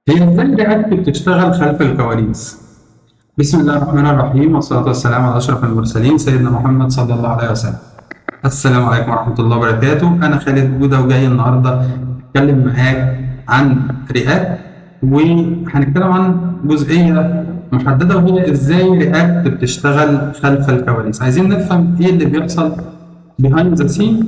هي ازاي رياكت بتشتغل خلف الكواليس؟ بسم الله الرحمن الرحيم والصلاة والسلام على أشرف المرسلين سيدنا محمد صلى الله عليه وسلم. السلام عليكم ورحمة الله وبركاته، أنا خالد جودة وجاي النهاردة أتكلم معاك عن رياكت، وهنتكلم عن جزئية محددة وهي ازاي رياكت بتشتغل خلف الكواليس. عايزين نفهم ايه اللي بيحصل behind the scene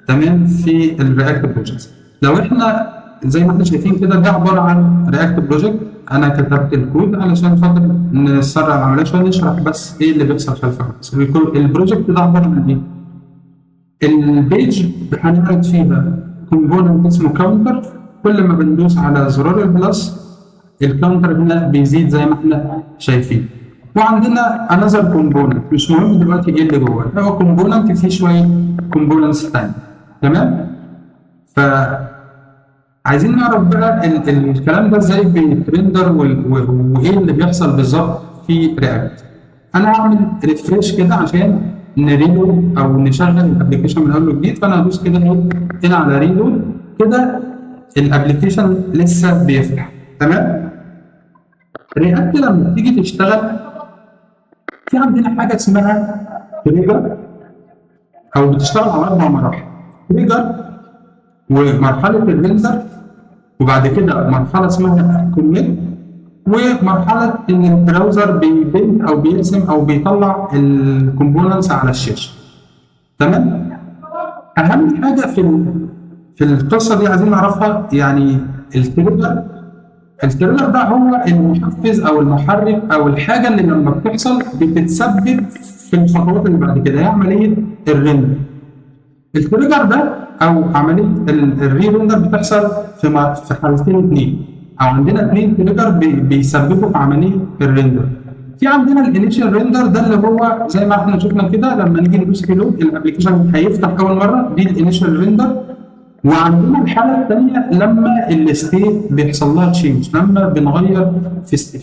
تمام في الرياكت بروجكتس. لو احنا زي ما احنا شايفين كده ده عباره عن رياكت بروجكت، انا كتبت الكود علشان خاطر نسرع العمليه شويه، نشرح بس ايه اللي بيحصل خلف الكواليس. البروجكت ده عباره عن ايه؟ البيج هنعرض فيها كومبوننت اسمه كاونتر، كل ما بندوس على زرار البلس الكاونتر هنا بيزيد زي ما احنا شايفين. وعندنا انذر كومبوننت مش مهم دلوقتي ايه اللي جوه، هو كومبوننت فيه شويه كومبوننتس ثانيه. تمام؟ فعايزين نعرف بقى الكلام ده ازاي بيترندر وايه اللي بيحصل بالظبط في رياكت. انا هعمل ريفريش كده عشان نريلود او نشغل الابلكيشن من اول وجديد، فانا هدوس كده هنا على ريلود كده الابلكيشن لسه بيفتح. تمام؟ رياكت لما تيجي تشتغل في عندنا حاجه اسمها تريجر، او بتشتغل على 4 مراحل: تريجر، ومرحله الريندر، وبعد كده مرحله اسمها كوميت، ومرحله ان البراوزر بيبنت او بيرسم او بيطلع الكومبوننتس على الشاشه. تمام؟ اهم حاجه في القصه دي عايزين نعرفها، يعني التريلر ده هو المحفز او المحرك او الحاجه اللي لما بتحصل بتتسبب في الخطوات اللي بعد كده، هي عمليه الريندر. التريجر ده او عمليه الري ريندر بتحصل في حالتين اثنين، او عندنا 2 تريجر بيسببوا في عمليه الريندر. في عندنا الانيشال ريندر ده اللي هو زي ما احنا شفنا كده، لما نيجي ندوس ريلود الابلكيشن هيفتح اول مره، دي الانيشال ريندر. وعندنا الحاله الثانيه لما الستيت بيحصل لها تشينج، لما بنغير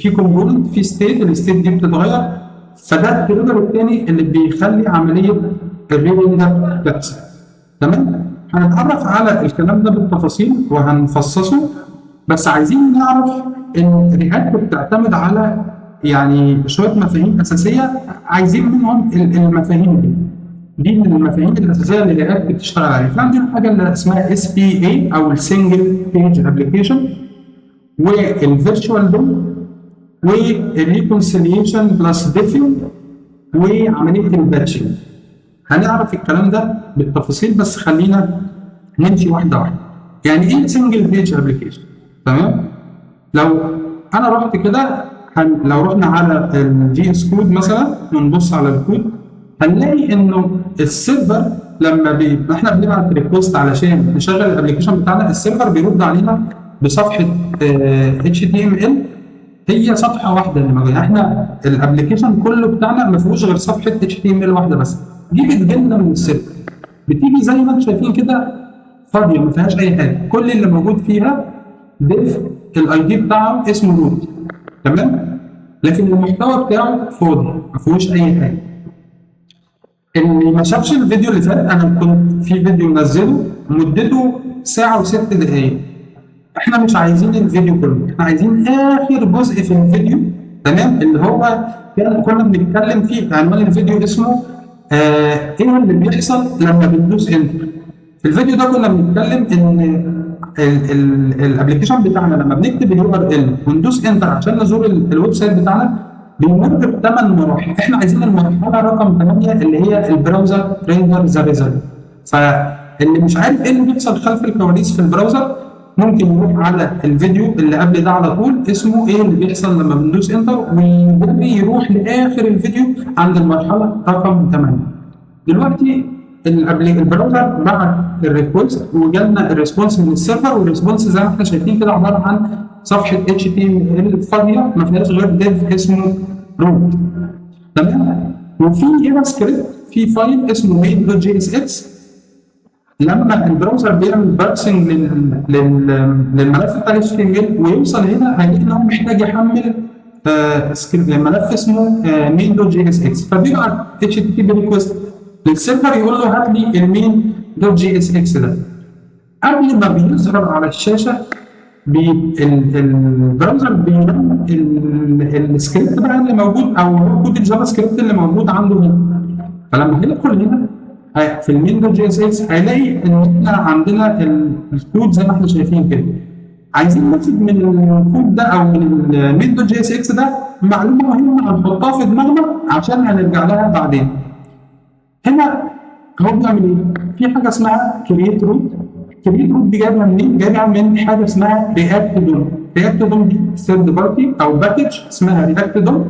في كومبوننت في ستيت، الستيت دي بتتغير، فده التريجر الثاني اللي بيخلي عمليه الريندر تحصل. تمام؟ هنتعرف على الكلام ده بالتفاصيل وهنفصصه، بس عايزين نعرف ان رياكت بتعتمد على يعني شويه مفاهيم اساسيه، عايزين منهم المفاهيم دي من المفاهيم الاساسيه اللي رياكت بتشتغل عليها. فعندنا حاجه اللي اسمها اس بي اي او السنجل بيج ابلكيشن، والفيرتشوال دوم، والريكونسيليشن بلس ديفين، وعمليه الباتشنج. هنعرف الكلام ده بالتفاصيل، بس خلينا نمشي واحده واحده. يعني ايه سنجل بيج ابلكيشن؟ تمام؟ لو انا رحت كده لو رحنا على الجي اس كود مثلا ونبص على الكود، هنلاقي انه السيرفر لما احنا بنبعت ريكوست علشان نشغل الابلكيشن بتاعنا، السيرفر بيرد علينا بصفحه اتش تي ام ال، هي صفحه واحده اللي موجوده. احنا الابلكيشن كله بتاعنا ما فيهوش غير صفحه اتش تي ام ال واحده بس، دي بتجيلنا من السيرفر، بتيجي زي ما انتم شايفين كده فاضيه ما فيهاش اي حاجه، كل اللي موجود فيها ديف الاي دي بتاعه اسمه روت. تمام؟ لكن المحتوى بتاعه فاضي ما فيهوش اي حاجه. اللي ما شافش الفيديو اللي فات، انا كنت في فيديو منزله مدته ساعه و6 دقائق. احنا مش عايزين الفيديو كله، احنا عايزين اخر جزء في الفيديو. تمام؟ اللي هو كنا بنتكلم فيه، عنوان الفيديو اسمه ايه اللي بيحصل لما بندوس انتر. في الفيديو ده كنا بنتكلم ان الابلكيشن بتاعنا لما بنكتب اليو ار ال وندوس انتر عشان نزور الويب سايت بتاعنا بيمر ب8 مراحل، احنا عايزين المرحله رقم 8 اللي هي البراوزر ريندر ذا ريزلت. فاللي مش عارف ايه اللي بيحصل خلف الكواليس في البراوزر ممكن يروح على الفيديو اللي قبل ده على طول اسمه ايه اللي بيحصل لما بندوس انتر، ويروح لاخر الفيديو عند المرحله رقم 8. دلوقتي البراوزر بعت الريكوست وجالنا الريسبونس من السيرفر، والريسبونس زي ما احنا شايفين كده عباره عن صفحه اتش تي ام ال فاضيه ما فيهاش غير ديف اسمه روت. تمام؟ وفي جافا سكريبت في فايل اسمه مين دوت جي اس اكس، لما البراوزر بيعمل بارسنج للملف بتاع اتش تي ام ال ويوصل هنا هيلاقي ان هو محتاج يحمل ملف اسمه مين دوت جي اس اكس، فبيبعت اتش تي بي ريكوست للسيرفر يقول له هات لي المين دوت جي اس اكس ده. قبل ما بيظهر على الشاشه البراوزر بيرن السكريبت بقى اللي موجود او كود الجافا سكريبت اللي موجود عنده هنا. فلما هيدخل هنا في المين دوت جي اس اكس هيلاقي ان احنا عندنا الكود زي ما احنا شايفين كده. عايزين ناخد من الكود ده او من المين دوت جي اس اكس ده معلومه مهمه هنحطها في دماغنا عشان هنرجع لها بعدين. هنا هو بيعمل ايه؟ في حاجه اسمها كرييت روت. كرييت روت دي جايبها منين؟ جايبها من حاجه اسمها رياكت دوم. رياكت دوم دي ثيرد بارتي او باكج اسمها رياكت دوم،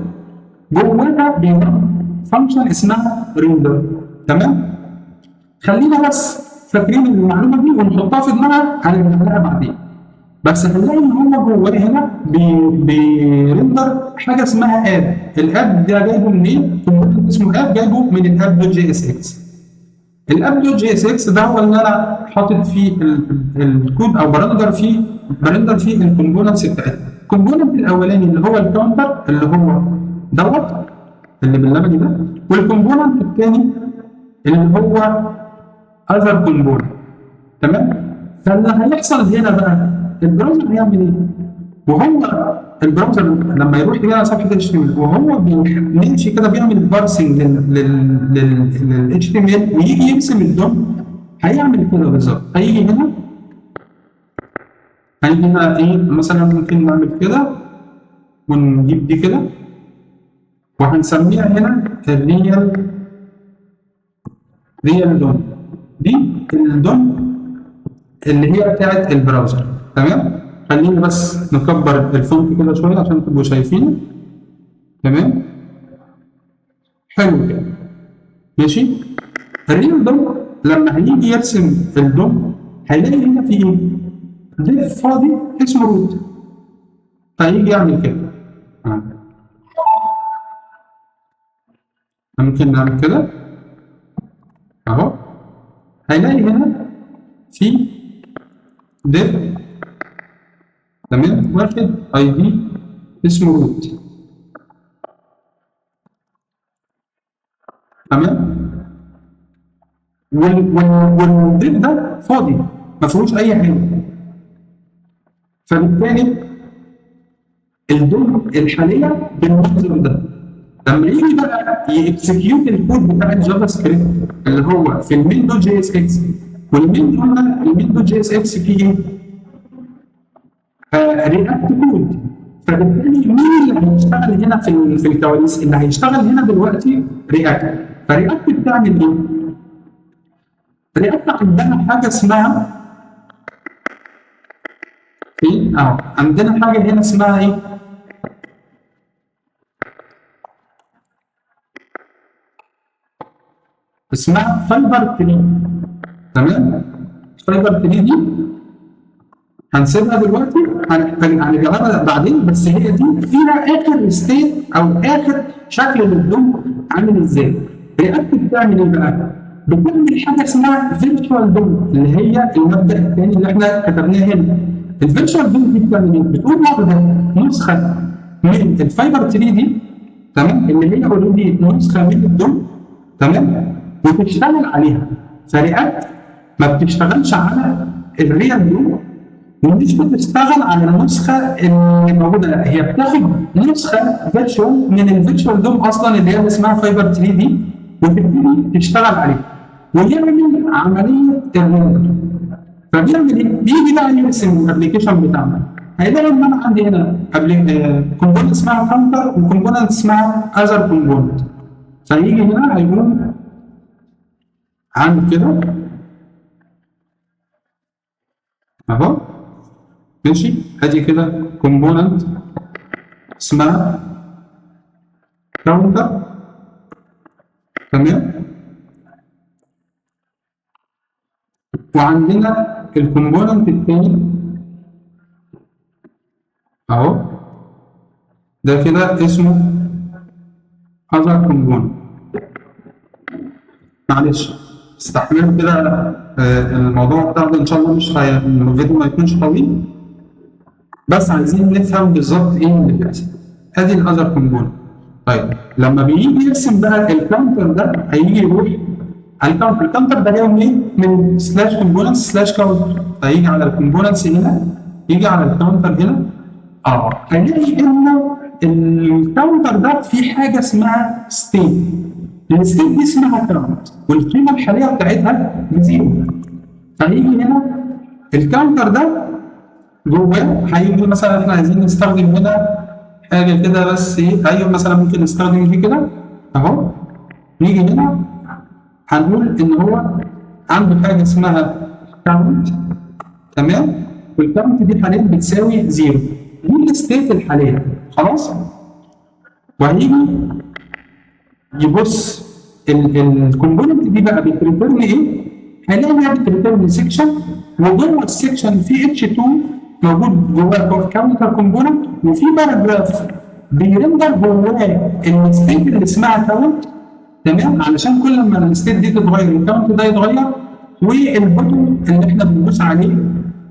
جواها بينام فانكشن اسمها ريندر. تمام؟ خلينا بس فاكرين المعلومه دي ونحطها في دماغنا هنرجع لها بعدين. بس هنلاقي ان هو جواه هنا بيرندر حاجه اسمها اب. الاب ده جايبه منين؟ كومبوننت اسمه اب جايبه من الاب دوت جي اس اكس. الاب دوت جي اس اكس ده هو اللي انا حاطط فيه الكود او برندر فيه الكومبوننتس بتاعتنا. الكومبوننت الاولاني اللي هو الكاونتر اللي هو دوت اللي باللبني ده، والكومبوننت الثاني اللي هو اذر كومبوننت. تمام؟ فاللي هيحصل هنا بقى البراوزر هيعمل ايه؟ وهو البراوزر لما يروح كده على صفحه اتش تي ام ال وهو بيمشي كده بيعمل بارسنج لل اتش تي ام ال ويجي يرسم الدوم هيعمل كده بالظبط. هيجي هنا ايه مثلا ممكن نعمل كده ونجيب دي كده وهنسميها هنا ريال دوم. دي الدوم اللي هي بتاعت البراوزر. تمام؟ خلينا بس نكبر الفونت كده شويه عشان تبقوا شايفينه. تمام؟ حلو كده. ماشي؟ الريال دوم لما هيجي يرسم الدوم هيلاقي هنا في ايه؟ ديف فاضي اسمه روت. فهيجي يعمل كده. ممكن نعمل كده اهو. هيلاقي هنا في ديف تمام واخد اي دي اسمه روت. تمام؟ والديف ده فاضي ما فيهوش اي حاجه. فبالتالي الدوم الحاليه بالمنظر ده لما يجي بقى يكسكيوت الكود بتاع الجافا سكريبت اللي هو في المين دوت جي اس اكس، والمين دوت جي اس اكس فيه ايه؟ رياكت كود. فبالتالي مين اللي هيشتغل هنا في الكواليس؟ اللي هيشتغل هنا دلوقتي رياكت. فرياكت بتعمل ايه؟ رياكت عندنا حاجه اسمها ايه؟ عندنا حاجه هنا اسمها ايه؟ اسمها فايبر تري. تمام؟ فايبر تري دي هنسيبها دلوقتي هنرجعها بعدين، بس هي دي فيها اخر ستيت او اخر شكل للدوم عامل ازاي. رياكت بتعمل ايه بقى؟ بتعمل حاجه اسمها فيرتشوال دوم اللي هي المبدا الثاني اللي احنا كتبناه هنا. الفيرتشوال دوم دي بتعمل ايه؟ بتقول واخده نسخه من الفايبر 3 دي تمام اللي هي اوريدي نسخه من الدوم تمام وتشتغل عليها. فرياكت ما بتشتغلش على الريال دوم ومش بتشتغل على النسخه اللي موجوده، هي بتاخد نسخه فيرتشوال من الفيرتشوال دوم اصلا اللي هي اسمها فايبر 3 دي وتبتدي تشتغل عليها ويعمل عمليه الريندر. فبيعمل ايه؟ بيجي بقى يرسم الابلكيشن بتاعنا. هيلاقي ان انا عندي هنا كومبوننت اسمها كاونتر وكومبوننت اسمها اذر كومبوننت. فيجي هنا هيقوم عامل كده اهو. ماشي؟ ادي كده كومبوننت اسمها كاونتر تمام. وعندنا الكومبوننت الثاني اهو ده كده اسمه other component. معلش استحملوا كده الموضوع بتاع ده ان شاء الله مش الفيديو ما يكونش طويل، بس عايزين نفهم بالظبط ايه اللي بيحصل. ادي الاذر كومبوننت. طيب لما بيجي يرسم بقى الكاونتر ده هيجي يروح على الكاونتر ده جاي منين؟ من سلاش كومبوننتس سلاش كاونتر. فهيجي على الكومبوننتس هنا يجي على الكاونتر هنا هنلاقي انه الكاونتر ده في حاجه اسمها ستيت. الستيت دي اسمها كاونت والقيمه الحاليه بتاعتها بزيرو. فهيجي هنا الكاونتر ده جواه هيجي مثلا احنا عايزين نستخدم هنا حاجه كده بس ايوه مثلا ممكن نستخدم دي كده اهو. نيجي هنا هنقول ان هو عنده حاجه اسمها كاونت تمام، والكاونت دي حاليا بتساوي زيرو. دي الستيت الحاليه خلاص. وهيجي يبص الكومبوننت دي بقى بتريتيرن ايه؟ هنلاقي انها بتريتيرن سيكشن، وجوه السيكشن في اتش 2 موجود جواه كاونتر كومبوننت، وفي باراجراف بيرندر جواه الستيت اللي اسمها كاونت تمام، علشان كل ما الستيت دي تتغير الكاونت ده يتغير، والبوتون اللي احنا بندوس عليه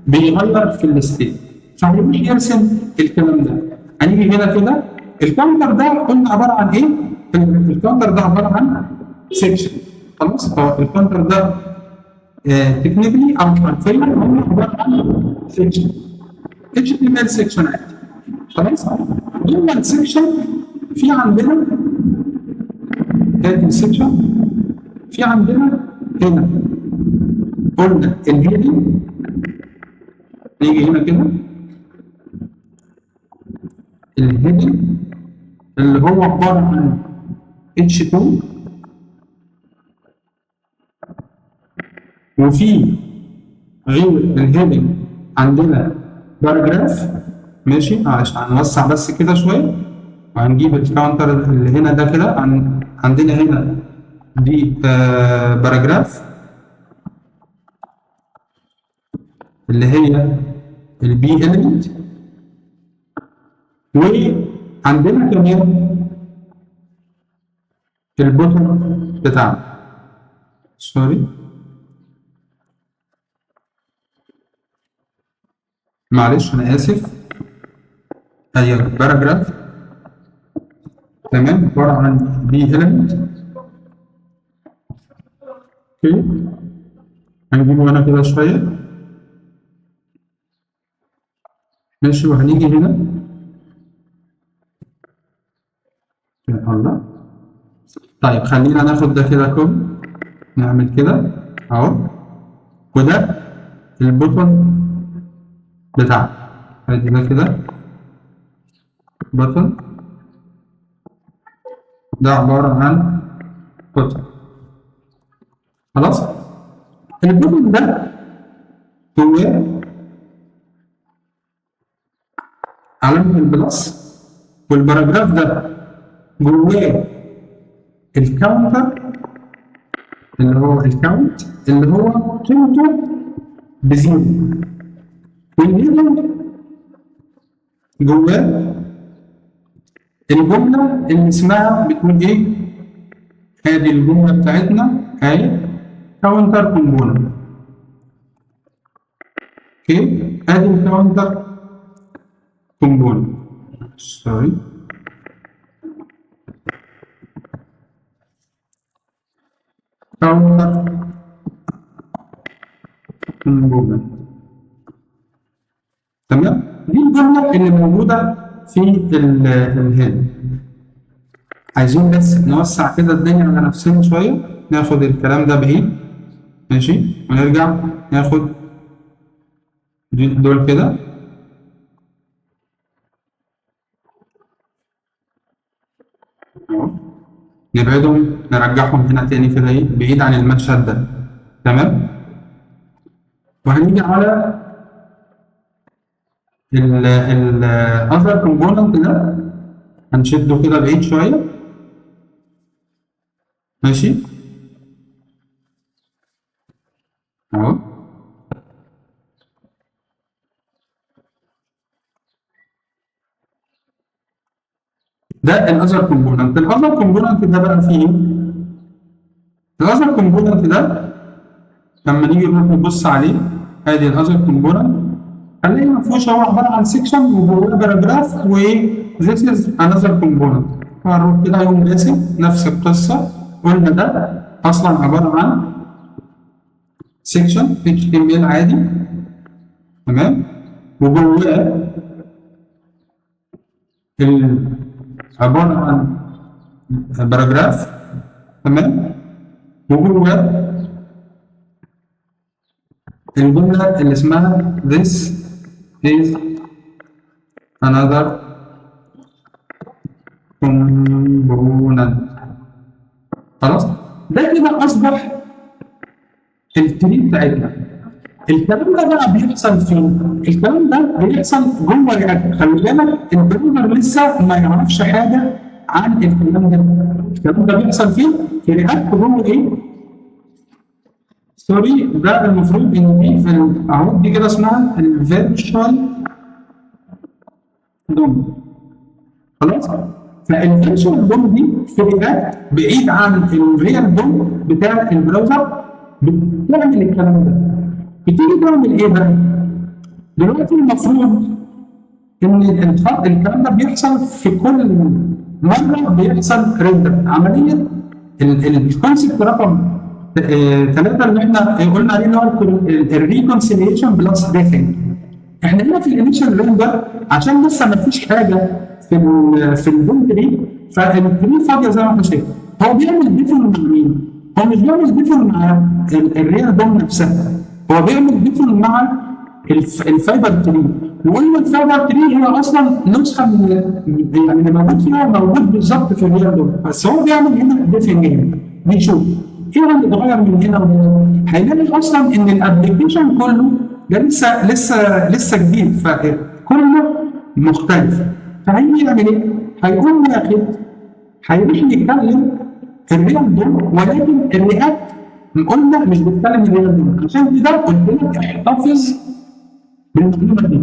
بيغير في الستيت. فهيروح يرسم الكلام ده. هنيجي هنا كده الكاونتر ده قلنا عباره عن ايه؟ الكاونتر ده عباره عن سيكشن خلاص. هو الكاونتر ده تكنيكلي او حرفيا هو عباره عن سيكشن HTML سيكشن عادي خلاص. جوه السيكشن في عندنا ادي السيكشن، في عندنا هنا قلنا الهيدنج. نيجي هنا كده الهيدنج اللي هو عباره عن H2 وفي غير الهيدنج عندنا باراجراف ماشي. عشان هنوسع بس كده شويه وهنجيب الكاونتر اللي هنا ده كده. عندنا هنا دي باراجراف اللي هي البي إيليمنت، وعندنا كمان البوتون بتاعنا سوري معلش انا اسف. هي باراجراف تمام عباره عن بي إيليمنت. اوكي هنجيبه هنا كده شويه ماشي. وهنيجي هنا يا الله. طيب خلينا ناخد ده كده كوب، نعمل كده اهو، وده البوتون بتاعنا. ادي ده كده بوتون، ده عباره عن بوتون خلاص. البوتون ده جواه علامه البلس، والباراجراف ده جواه الكاونتر اللي هو الكاونت اللي هو قيمته بزيرو، والهيدنج جواه الجمله اللي اسمها بتقول ايه؟ ادي الجمله بتاعتنا اهي كاونتر كومبوننت. اوكي ادي الكاونتر كومبوننت سوري. كاونتر كومبوننت تمام. دي الجمله اللي موجوده في الهيد. عايزين بس نوسع كده الدنيا على نفسنا شويه، ناخد الكلام ده بعيد ماشي، ونرجع ناخد دول كده نبعدهم نرجعهم هنا تاني كده ايه بعيد عن المشهد ده تمام. وهنيجي على الاذر كومبوننت ده هنشده كده بعيد شويه ماشي اهو. ده الاذر كومبوننت. الاذر كومبوننت ده بقى فيه الاذر كومبوننت ده لما نيجي نروح نبص عليه ادي الاذر كومبوننت هنلاقي ما فيهوش، هو عباره عن سيكشن وجواه باراجراف وايه ذيس از انذر كومبوننت. هنروح كده يوم راسم نفس القصه. قلنا ده اصلا عباره عن سيكشن HTML عادي تمام، وجواه عباره عن باراجراف، تمام، وجواه الجمله اللي اسمها this is another component. خلاص، ده كده اصبح التري بتاعتنا. الكلام ده بقى بيحصل فين؟ الكلام ده بيحصل جوه رياكت. خلي بالك البروجرامر لسه ما يعرفش حاجه عن الكلام ده. الكلام ده بيحصل فين؟ في رياكت جوه ايه؟ سوري، ده المفروض ان دي في اهو دي كده اسمها الفيرتشوال دوم. خلاص؟ فالفيرتشوال دوم دي في رياكت بعيد عن الريال دوم بتاع البراوزر بتعمل الكلام ده. بتيجي تعمل ايه بقى؟ دلوقتي المفروض ان الكلام ده بيحصل في كل مره بيحصل ريندر. عمليه الكونسيبت رقم 3 اللي احنا قلنا عليه اللي هو الريكونسيليشن بلس ريفنج. احنا هنا في الانيشال ريندر عشان لسه ما فيش حاجه في البوم تري، فالتري فاضيه زي ما احنا شايفين. هو بيعمل ديفن مع مين؟ هو مش بيعمل ديفن مع الريال دوم نفسها، هو بيعمل ديفن مع الفايبر تري. وقلنا الفايبر تري هي اصلا نسخه من يعني اللي موجود فيها موجود بالظبط في الريال دوم، بس هو بيعمل هنا ديفن هنا. بيشوف ايه اللي اتغير من هنا وهنا. هيلاقي اصلا ان الابلكيشن كله ده لسه جديد، فكله مختلف. فهيجي يعمل ايه؟ هيقوم ياخد هيروح يتكلم الريال دوم، ولكن الرياكت قلنا مش بيتكلم الريال دوم. عشان كده قلت لك احتفظ بالمعلومه دي.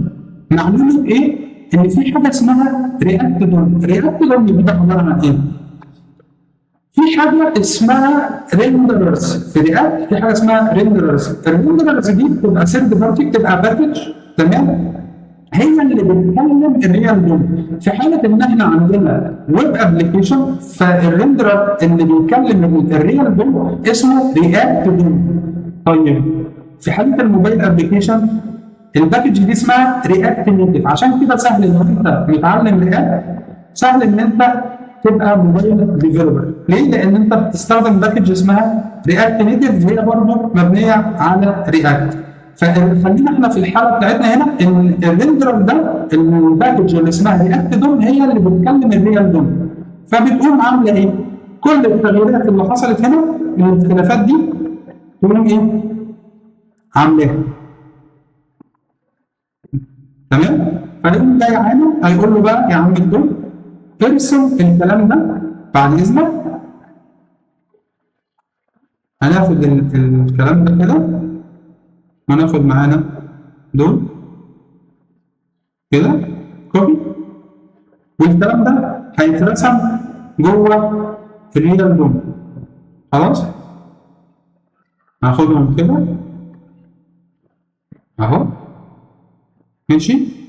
معلومه ايه؟ ان في حاجه اسمها رياكت دوم. رياكت دوم دي عباره عن ايه؟ في حاجه اسمها ريندررز في رياكت، في حاجه اسمها ريندررز. الريندررز دي بتبقى سيرد بارتي، بتبقى باكج، تمام؟ هي اللي بتكلم الريال دوم. في حاله ان احنا عندنا ويب ابلكيشن، فالريندرر اللي بيكلم الريال دوم اسمه رياكت دوم. طيب في حاله الموبايل ابلكيشن الباكج دي اسمها رياكت نيتف. عشان كده سهل ان انت متعلم رياكت، سهل ان انت تبقى موبايل ديفلوبر. ليه؟ لان انت بتستخدم باكج اسمها رياكت نيتف، هي برضه مبنيه على رياكت. فخلينا احنا في الحاله بتاعتنا هنا ان الريندرر ده الباكج اللي اسمها رياكت دوم هي اللي بتكلم الريال دوم. فبتقوم عامله ايه؟ كل التغييرات اللي حصلت هنا من الاختلافات دي تقوم ايه؟ عاملاها. تمام؟ فيقوم جاي عامل هيقول له بقى يا عم الدوم ارسم الكلام ده بعد اذنك. هناخد الكلام ده كده وناخد معانا دول كده كوبي، والكلام ده هيترسم جوه الريال دوم. خلاص؟ هاخدهم كده اهو، ماشي؟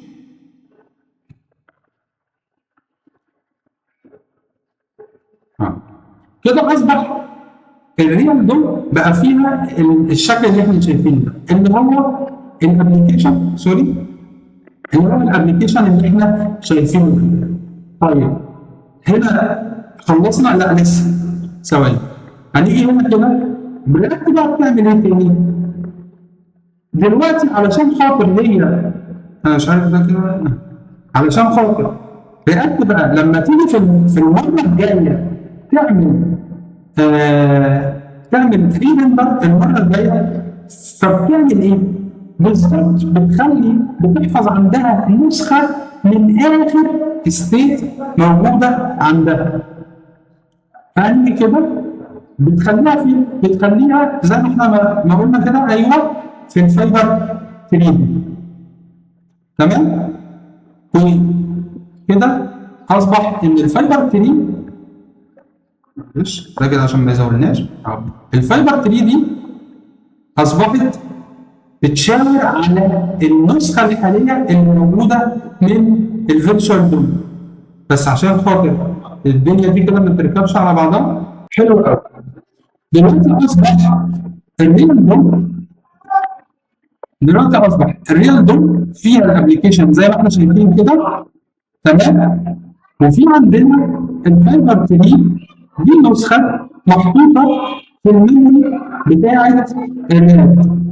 كده اصبح الريال دوم بقى فيها الشكل اللي احنا شايفينه ده، اللي هو الابلكيشن، سوري، اللي هو الابلكيشن اللي احنا شايفينه ده. طيب هنا خلصنا؟ لا لسه، ثواني. هنيجي هنا كده رياكت بقى بتعمل ايه تاني؟ دلوقتي علشان خاطر هي انا مش عارف ده كده، علشان خاطر رياكت بقى لما تيجي في المره الجايه تعمل فري ريندر المره الجايه، فبتعمل ايه؟ بالظبط بتحفظ عندها نسخه من اخر ستيت موجوده عندها. فعندي كده بتخليها زي ما احنا ما قلنا كده، ايوه، في الفايبر 3 دي. تمام؟ وكده اصبح ان الفايبر 3 معلش ده كده عشان ما يزولناش. الفايبر 3 دي اصبحت بتشاور على النسخه الحاليه اللي موجوده من الفيرتشوال دوم، بس عشان خاطر الدنيا دي كده ما تركبش على بعضها. حلو قوي. دلوقتي اصبح الريال دوم دلوقتي اصبح الريال دوم فيها الابلكيشن زي ما احنا شايفين كده، تمام. وفي عندنا الفايبر 3 دي نسخه محطوطه في الميموري بتاعه الريال،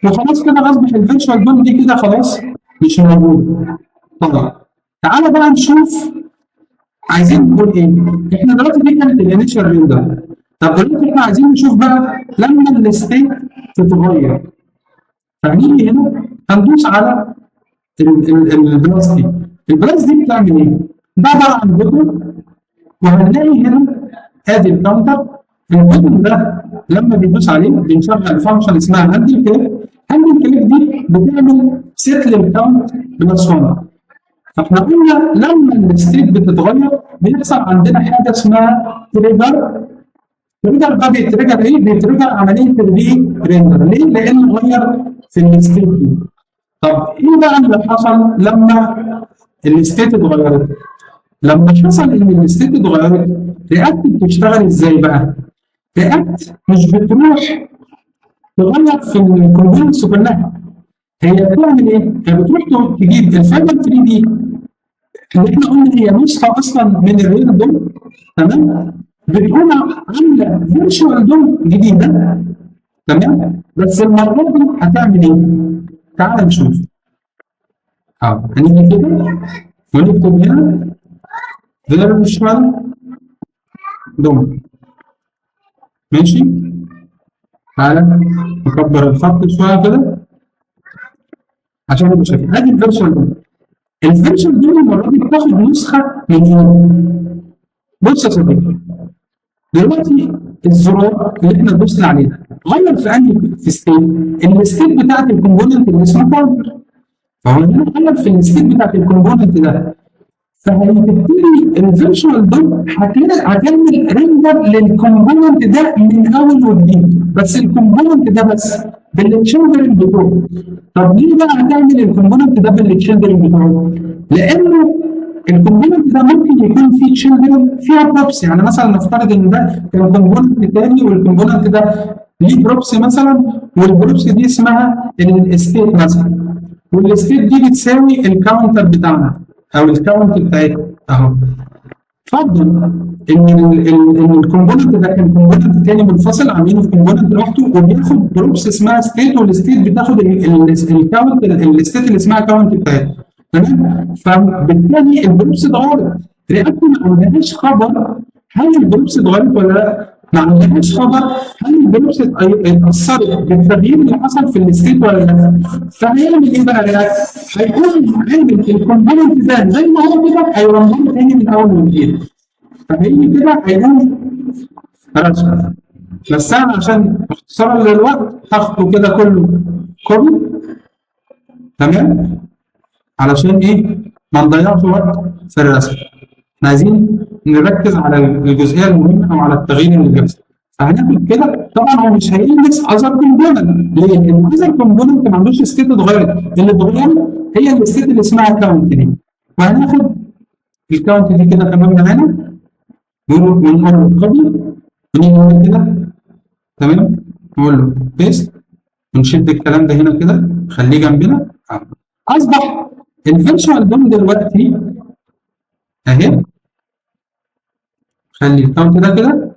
وخلاص كده اصبح الفيرتشوال دوم دي كده خلاص مش موجوده. طيب تعالى بقى نشوف عايزين نقول ايه. احنا دلوقتي دي كانت الانيشال ريندر. طب دلوقتي احنا عايزين نشوف بقى لما الستيت تتغير، فهنيجي هنا هندوس على البلاس دي. البلاس دي بتعمل ايه؟ ده عباره عن بوتن، وهنلاقي هنا ادي الكاونتر. البوتن ده لما بيدوس عليه بنشغل فانكشن اسمها هاندل كليك. هاندل كليك دي بتعمل سيت للكاونت بلس 1. فاحنا قلنا لما الستيت بتتغير بيحصل عندنا حاجه اسمها تريجر. تريجر ده بيتريجر ايه؟ بيتريجر عمليه الري ريندر. ليه؟ لانه غير في الستيت دي. طب ايه بقى اللي حصل لما الستيت اتغيرت؟ لما حصل ان الستيت اتغيرت، رياكت بتشتغل ازاي بقى؟ رياكت مش بتروح تغير في الكومبوننتس كلها. هي بتعمل ايه؟ هي بتروح تجيب الفايبر 3 دي اللي احنا قلنا هي نسخه اصلا من الريل دوم، تمام؟ بتكون عامله فيرتشوال دوم جديده، تمام؟ بس المره دي هتعمل ايه؟ تعال نشوف. هنيجي كده ونكتب هنا فيرتشوال دوم. ماشي؟ تعالى نكبر الخط شويه كده عشان نبقى شايفين. ادي الفيرتشوال دوم. الفيرتشوال دوم المره دي بتاخد نسخه من ايه؟ بص يا صديقي، دلوقتي الزرار اللي احنا دوسنا عليه ده غير في انهي في ستيت؟ الستيت بتاعت الكومبوننت اللي اسمها كاونتر. فهو هنا غير في الستيت بتاعت الكومبوننت ده. فهتبتدي الفيرتشوال دوم هتعمل ريندر للكومبوننت ده من اول وجديد، بس الكومبوننت ده بس بالتشيلدرن بتوعه. طب ليه بقى هتعمل الكومبوننت ده بالتشيلدرن بتوعه؟ لانه الكومبوننت ده ممكن يكون فيه تشيلدرن فيها بروبس. يعني مثلا نفترض ان ده كان كومبوننت تاني والكومبوننت ده ليه بروبس مثلا، والبروبس دي اسمها الستيت مثلا، والستيت دي بتساوي الكاونتر بتاعنا او الكاونت بتاعتنا اهو. اتفضل ان الكومبوننت ده كان كومبوننت تاني منفصل عاملينه في كومبوننت لوحده، وبياخد جروبس اسمها ستيت، والستيت بتاخد الكاونت الستيت اللي اسمها كاونت بتاعتها، تمام؟ فبالتالي الجروبس اتغيرت. رياكت ما عندهاش خبر هل الجروبس اتغيرت ولا لا؟ ما عندهاش خبر هل الجروبس اتاثرت بالتغيير اللي حصل في الستيت ولا لا؟ فهيعمل ايه بقى رياكت؟ هيقوم عامل الكومبوننت ده زي ما هو كده، هيرميه تاني من اول وجديد. فهيجي كده هيقوم رسمه. بس انا عشان اختصارا للوقت هاخده كده كله كوبي، تمام؟ علشان ايه؟ ما نضيعش وقت في الرسم. احنا عايزين نركز على الجزئيه المهمه او على التغيير اللي بيحصل. فهناخد كده طبعا هو مش هيلبس اذر كومبوننت. ليه؟ لان الاذر كومبوننت ما عندوش ستيت اتغيرت، اللي اتغير هي الستيت اللي اسمها كاونت دي. وهناخد الكاونت دي كده كمان معانا ونقول له كوبي، ونيجي هنا كده، تمام؟ نقول له بيست، ونشد الكلام ده هنا كده خليه جنبنا. اصبح الفيرتشوال دوم دلوقتي اهي، خلي الكاونت ده كده.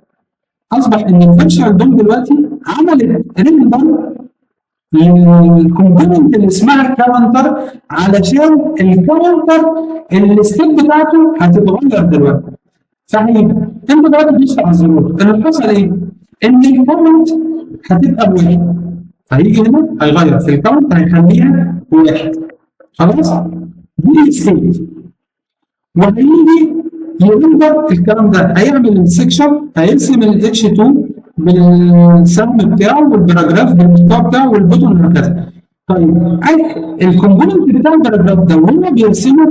اصبح ان الفيرتشوال دوم دلوقتي عملت ريندر للكومبوننت اللي اسمها كاونتر، علشان الكاونتر الستيت بتاعته هتتغير دلوقتي. فهيجي انت دلوقتي دوست على الزرار، اللي حصل ايه؟ ان الكاونت هتبقى بواحد، فهيجي هنا هيغير في الكاونت هيخليها بواحد. خلاص؟ دي الستيت. وهيجي يرندر الكلام ده، هيعمل السكشن، هيرسم الاتش 2 بالسهم بتاعه والباراجراف بالمحتوى بتاعه والبوتون وهكذا. طيب الكومبوننت بتاع الباراجراف ده وهو بيرسمه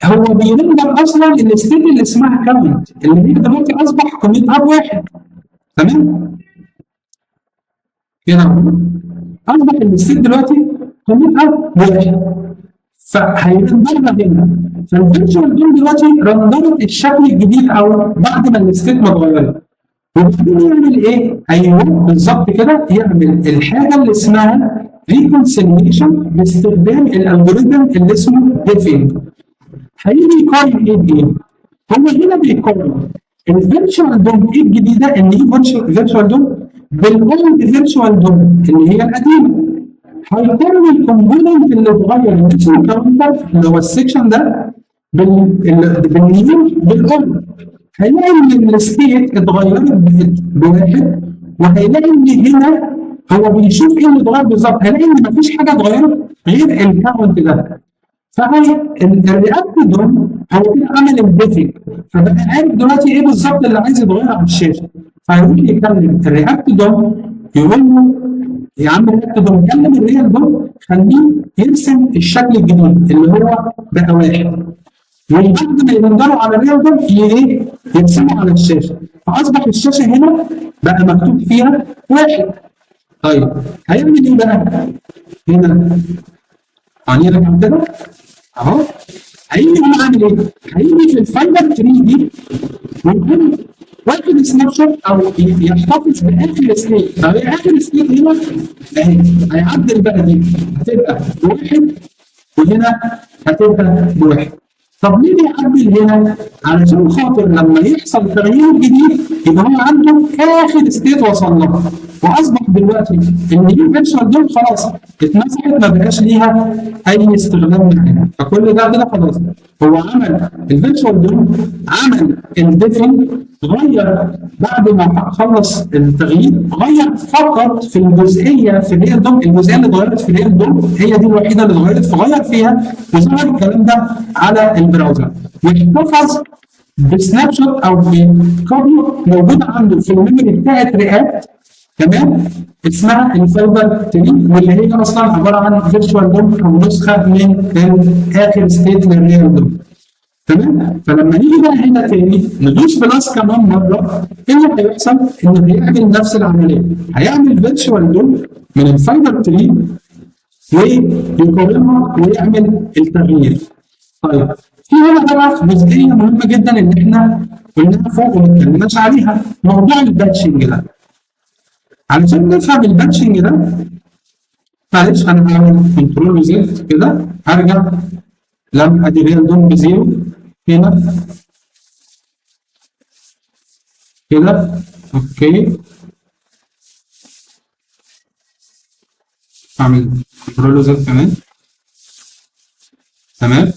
هو بيرندر اصلا الستيت اللي اسمها كاونت، اللي هي دلوقتي اصبح قيمتها بواحد، تمام؟ كده اصبح الستيت دلوقتي قيمتها بواحد، فهيرندرها هنا. فالفيرتشوال دوم دلوقتي رندرت الشكل الجديد او بعد ما الستيت ما اتغيرت. وبعدين يعمل ايه؟ ايوه بالظبط كده، يعمل الحاجه اللي اسمها ريكونسيليشن باستخدام الالجوريثم اللي اسمه ديفينج. هيجي يقارن ايه بايه؟ هو هنا بيقارن الفيرتشوال دوم ايه الجديده اللي هي فيرتشوال دوم بالاولد فيرتشوال دوم اللي هي القديمه. هيقارن الكومبوننت اللي اتغير اللي اسمه كاونتر اللي هو السكشن ده بالنيو بالاولد. هيلاقي ان الستيت اتغيرت بواحد، وهيلاقي ان هنا هو بيشوف ايه اللي اتغير بالظبط، هيلاقي ان مفيش حاجه اتغيرت غير الكاونت ده. فهي الرياكت دوم هو كده عمل الديفينج، فبقى عارف دلوقتي ايه بالظبط اللي عايز يتغير على الشاشه. فهيروح يكلم الرياكت دوم يقول له يا عم الرياكت دوم، كلم الريال دوم خليه يرسم الشكل الجديد اللي هو بقى واحد، وبعد ما ينظروا على الريال دوم ايه يرسموا على الشاشه، فاصبح الشاشه هنا بقى مكتوب فيها واحد. طيب هيعمل ايه بقى؟ هنا هنرجع كده اهو، هيجي هنا عامل ايه؟ هيجي في الفايبر 3 دي ويكون واخد سناب شوت او يحتفظ باخر سليت. طب اخر سليت هنا اهي، هيعدل بقى دي هتبقى بواحد وهنا هتبقى بواحد. طب ليه بيعدل هنا؟ علشان خاطر لما يحصل تغيير جديد يبقى هو عنده اخر ستيت وصل لها، واصبح دلوقتي النيو فيرتشوال دول خلاص اتمسحت ما بقاش ليها اي استخدام معانا. فكل ده كده خلاص هو عمل الفيرتشوال دول، عمل الديفن، غير بعد ما خلص التغيير غير فقط في الجزئيه في الريال دوم، الجزئيه اللي اتغيرت في الريال دوم هي دي الوحيده اللي اتغيرت، فغير فيها وظهر الكلام ده على البراوزر، واحتفظ بسناب شوت او بكوبي موجوده عنده في الميموري بتاعت رياكت تمام، اسمها الفايبر 3 واللي هي اصلا عباره عن فيرتشوال دوم او نسخه من اخر ستيت للريال دوم. تمام؟ فلما نيجي بقى هنا تاني ندوس بلس كمان مره، ايه اللي هيحصل؟ انه هيعمل نفس العمليه، هيعمل فيرتشوال دوم من الفايبر 3 ويقارنها ويعمل التغيير. طيب في هنا بقى جزئيه مهمه جدا ان احنا قلناها فوق وما اتكلمناش عليها، موضوع الباتشنج ده. علشان نفهم الباتشنج ده معلش انا هعمل كنترول زد كده، هرجع لما ادي ريال دوم بزيرو هنا كده اوكي، اعمل كنترول زد كمان تمام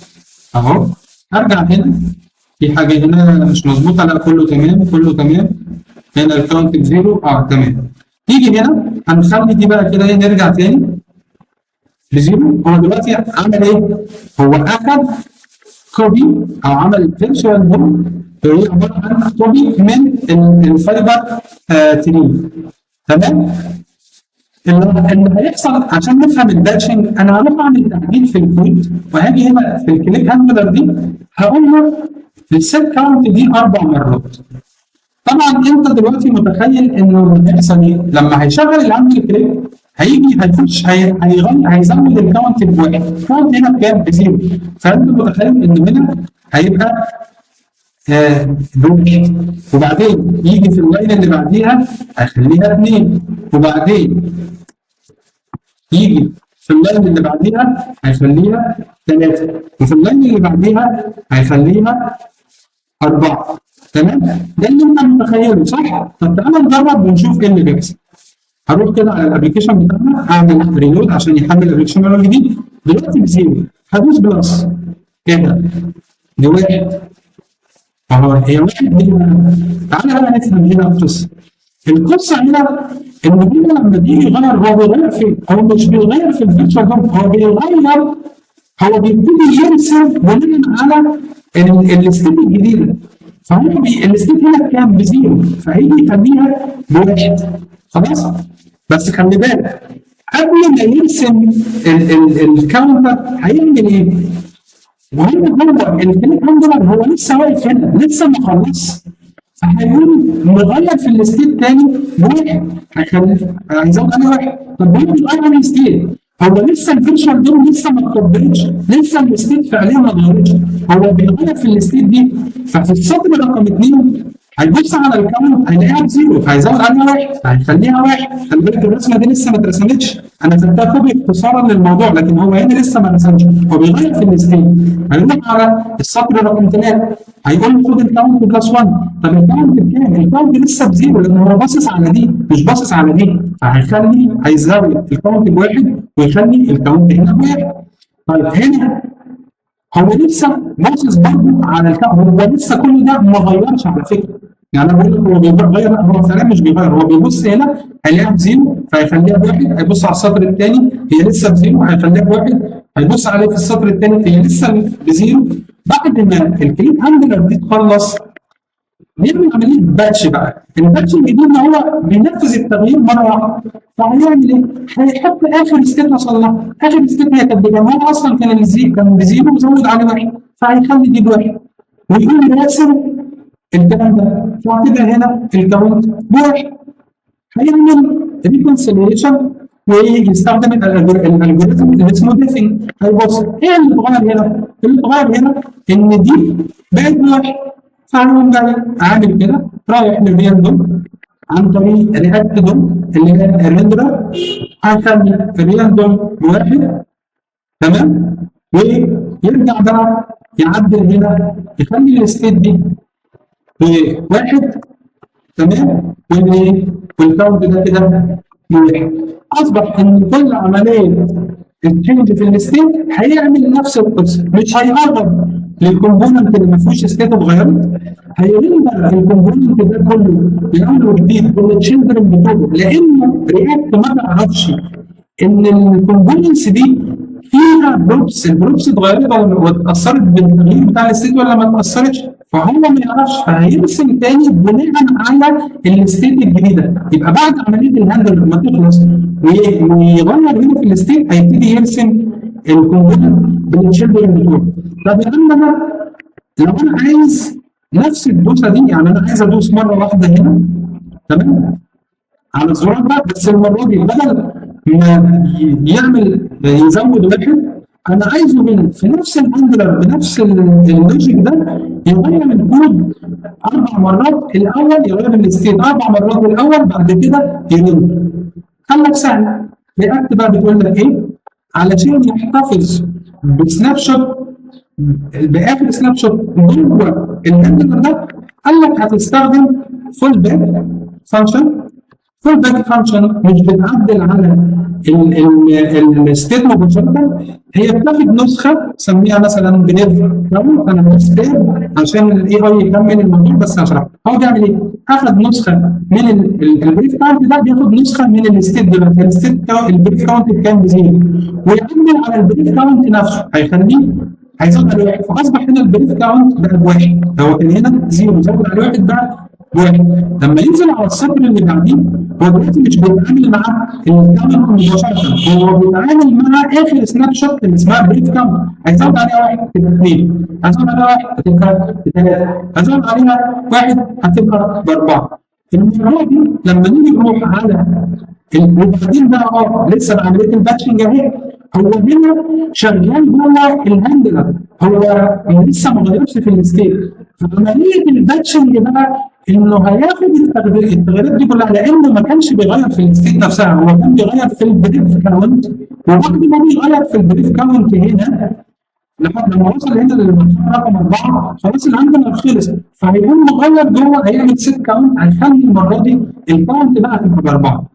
اهو. ارجع هنا في حاجه هنا مش مظبوطه، لا كله تمام كله تمام. هنا الكاونت بزيرو تمام. تيجي هنا هنخلي دي بقى كده ايه، نرجع تاني بزيرو. هو دلوقتي عمل ايه؟ هو اخذ كوبي او عمل فيرتشوال دوم هي عباره عن كوبي من الفايبر 3 تمام. اللي هيحصل عشان نفهم الباتشنج، انا هروح اعمل تعديل في الكود وهاجي هنا في الكليك هاندلر دي هقول له السيت كاونت دي 4 مرات. طبعا انت دلوقتي متخيل انه هيحصل ايه؟ لما هيشغل العمل كليك هيجي هيخش هيزود الكاونت بواحد، الكاونت هنا بكام؟ بزيرو، فانت متخيل انه هنا هيبقى بواحد، وبعدين يجي في اللاين اللي بعديها هيخليها 2، وبعدين يجي في اللاين اللي بعديها هيخليها 3، وفي اللاين اللي بعديها هيخليها 4 تمام؟ ده اللي انت متخيله صح؟ طب تعالى نجرب ونشوف ايه اللي بيحصل. هروح كده على الابلكيشن بتاعنا اعمل ريلود عشان يحمل الابلكيشن الجديد، دلوقتي بزيرو، هدوس بلس كده دي واحد اهو، هي واحد دي. تعالى بقى نفهم هنا القصه هنا ان هنا لما بيجي يغير هو بيغير فين؟ هو مش بيغير في الفيرتشوال دوم، هو بيغير، هو بيبتدي يرسم بناء على الستيت الجديده. فهو الستيت هنا بكام؟ بزيرو، فهيجي يخليها بواحد خلاص. بس خلي بالك قبل ما يرسم الكاونتر هيعمل ايه؟ وهو الكليك هاندلر هو لسه واقف هنا لسه ما خلصش، فهيقوم مغير في الستيت تاني بواحد، هيزود عليه واحد. طب هو بيغير الستيت، هو لسه الفيرتشوال دوم لسه ما اتطبقتش، لسه الستيت فعليا ما اتغيرتش، هو بيغير في الستيت دي. ففي السطر رقم 2 هيبص على الكاونت هيلاقيها بزيرو، فهيزود عليها واحد فهيخليها واحد. خلي بالك الرسمه دي لسه ما اترسمتش، انا خدتها كوبي اختصارا للموضوع، لكن هو هنا لسه ما رسمش، هو بيغير في الستيت. هيروح على السطر رقم 3 هيقول له خد الكاونت بلس 1. طب الكاونت بكام؟ الكاونت لسه بزيرو لان هو باصص على دي مش باصص على دي، هيزود الكاونت بواحد ويخلي الكاونت هنا بواحد. طيب هنا هو لسه باصص برضه على الكاونت، هو لسه كل ده ما غيرش على فكره. يعني انا بقول لك هو بيغير، لا هو فعلا مش بيغير، هو بيبص هنا هيلاقيها بزيرو فهيخليها بواحد، هيبص على السطر الثاني هي لسه بزيرو هيخليها بواحد، هيبص عليه في السطر الثالث هي لسه بزيرو. بعد ما الكليك هاندلر دي تخلص بيعمل عمليه باتش بقى. الباتش الجديد ان هو بينفذ التغيير مره واحده، فهيعمل ايه؟ هيحط اخر ستيت وصل لها، اخر ستيت هي كانت بجمع اصلا كان بزيرو وزود عليه واحد، فهيخلي دي بواحد ويقوم راسم الكلام ده، فكده هنا الكاونت بواحد. هيعمل ريكونسيليشن ويستخدم الالجوريثم اللي اسمه ديفنج. هيبص ايه اللي اتغير هنا؟ اللي اتغير هنا ان دي بقت بواحد، فهنقوم جاي عامل كده رايح للرياندوم عن طريق رياكت دوم اللي هي الريندرر، هيخلي الرياندوم بواحد تمام، ويرجع بقى يعدل هنا يخلي الستيت دي بواحد تمام، والكاونت ده كده بواحد. اصبح ان كل عمليه التشينج في الستيت هيعمل نفس القصه، مش هيقرب للكومبوننت اللي ما فيهوش ستيت اتغيرت، هيرندر الكومبوننت ده كله يعمل جديد بالتشيلدرن بتوعه، لانه رياكت ما تعرفش ان الكومبوننتس دي فيها بروبس، البروبس اتغيرت واتاثرت بالتغيير بتاع الستيت ولا ما اتاثرتش، فهو ما يعرفش، فهيرسم تاني بناء على الستيت الجديده. يبقى بعد عمليه الهاندل لما تخلص ويغير هنا في الستيت هيبتدي يرسم الكومبوننت بالتشيلدرن بتوعه. طب يا عم انا لو انا عايز نفس الدوسه دي، يعني انا عايز ادوس مره واحده هنا تمام على الزرار ده، بس المره دي بدل ما يزود واحد انا عايزه في نفس الهاندلر بنفس اللوجيك ده يغير الكود 4 مرات، الاول يغير الستيت 4 مرات الاول بعد كده يرد. قال لك سهل، رياكت بقى بتقول لك ايه؟ علشان يحتفظ بسناب شوت باخر سناب شوت جوه الهاندلر ده، قال لك هتستخدم فول باك فانكشن. فول باك فانكشن مش بتعدل على الستيت مباشره، هي بتاخد نسخه سميها مثلا بريف كاونت، انا بستير عشان الاي اي يكمل الموضوع بس هشرح. هو بيعمل ايه؟ اخذ نسخه من البريف كاونت ده، بياخد نسخه من الستيت دلوقتي، الستيت البريف كاونت كان بزيرو، ويعمل على البريف كاونت نفسه هيخليه هيزود على واحد، فاصبح هنا البريف كاونت بقى بواحد، هو كان هنا زيرو زود على واحد بقى واحد. لما ينزل على السطر اللي بعديه هو دلوقتي مش بيتعامل مع الكاونت مباشره، هو بيتعامل مع اخر سناب شوت اللي اسمها بريف كاونت، هيزود عليها واحد تبقى اثنين، هيزود عليها واحد هتبقى بثلاثه، هيزود عليها واحد هتبقى باربعه. المره دي لما نيجي نروح على وبعدين بقى لسه عمليه الباتشنج اهي، هو هنا شغال جوه الهاندلر، هو لسه ما غيرش في الستيت، فعمليه الباتشنج بقى انه هياخد التغييرات دي كلها، لانه ما كانش بيغير في الستيت نفسها، هو كان بيغير في البريف كاونت، وبعد ما بيغير في البريف كاونت هنا لحد لما وصل هنا للمرحله رقم 4 خلاص الهاندلر خلص، فهيقوم مغير جوه هيعمل سيت كاونت، هيخلي المره دي الكاونت بقى تبقى باربعه.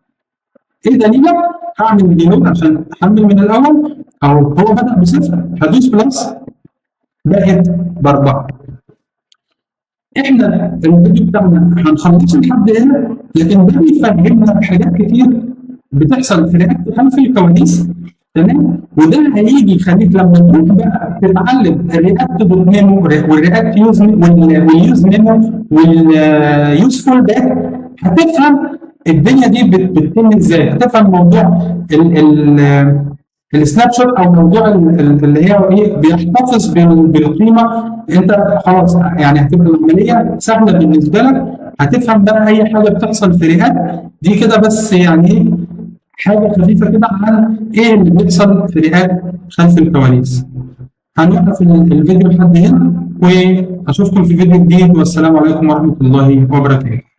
ايه دليلك؟ هعمل ريلود عشان احمل من الاول، او هو بدا بصفر هدوس بلس بقت باربعه. احنا الفيديو بتاعنا هنخلصه لحد هنا، لكن ده بيفهمنا حاجات كتير بتحصل في رياكت خلف الكواليس تمام، وده هيجي يخليك لما تروح بقى تتعلم الرياكت دوت ميمو والرياكت يوز واليوز ميمو واليوزفول باك، هتفهم الدنيا دي بتتم ازاي، هتفهم موضوع السناب شوت او موضوع اللي هي ايه بيحتفظ بالقيمه. انت خلاص يعني هتبقى العمليه سهله بالنسبه لك، هتفهم بقى اي حاجه بتحصل في رياكت دي كده، بس يعني ايه حاجه خفيفه كده عن ايه اللي بيحصل في رياكت خلف الكواليس. هنوقف الفيديو لحد هنا اشوفكم في فيديو جديد، والسلام عليكم ورحمه الله وبركاته.